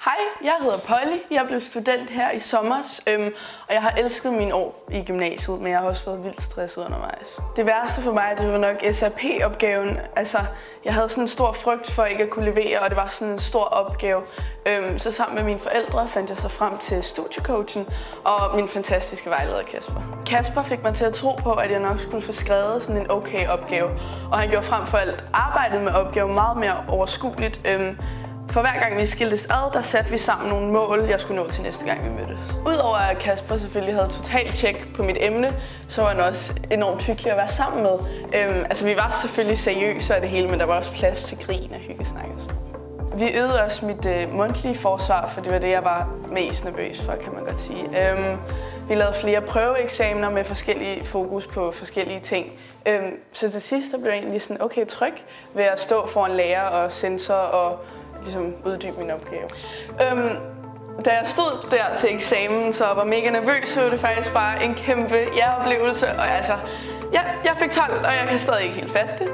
Hej, jeg hedder Polly. Jeg blev student her i sommer, og jeg har elsket mine år i gymnasiet, men jeg har også været vildt stresset undervejs. Det værste for mig, det var nok SRP-opgaven. Altså, jeg havde sådan en stor frygt for ikke at kunne levere, og det var sådan en stor opgave. Så sammen med mine forældre fandt jeg så frem til studiecoachen og min fantastiske vejleder Kasper. Kasper fik mig til at tro på, at jeg nok skulle få skrevet sådan en okay opgave, og han gjorde frem for alt arbejdet med opgaven meget mere overskueligt. For hver gang vi skiltes ad, der satte vi sammen nogle mål, jeg skulle nå til næste gang vi mødtes. Udover at Kasper selvfølgelig havde totalt tjek på mit emne, så var han også enormt hyggelig at være sammen med. Altså vi var selvfølgelig seriøse af det hele, men der var også plads til grin og hyggesnak og sådan. Vi øvede også mit mundtlige forsvar, for det var det, jeg var mest nervøs for, kan man godt sige. Vi lavede flere prøveeksamener med forskellige fokus på forskellige ting. Så til sidst der blev jeg egentlig sådan okay tryg ved at stå foran lærer og censor og ligesom uddybe min opgave. Da jeg stod der til eksamen, så var mega nervøs, så var det faktisk bare en kæmpe oplevelse. Og altså, jeg fik 12, og jeg kan stadig ikke helt fatte det.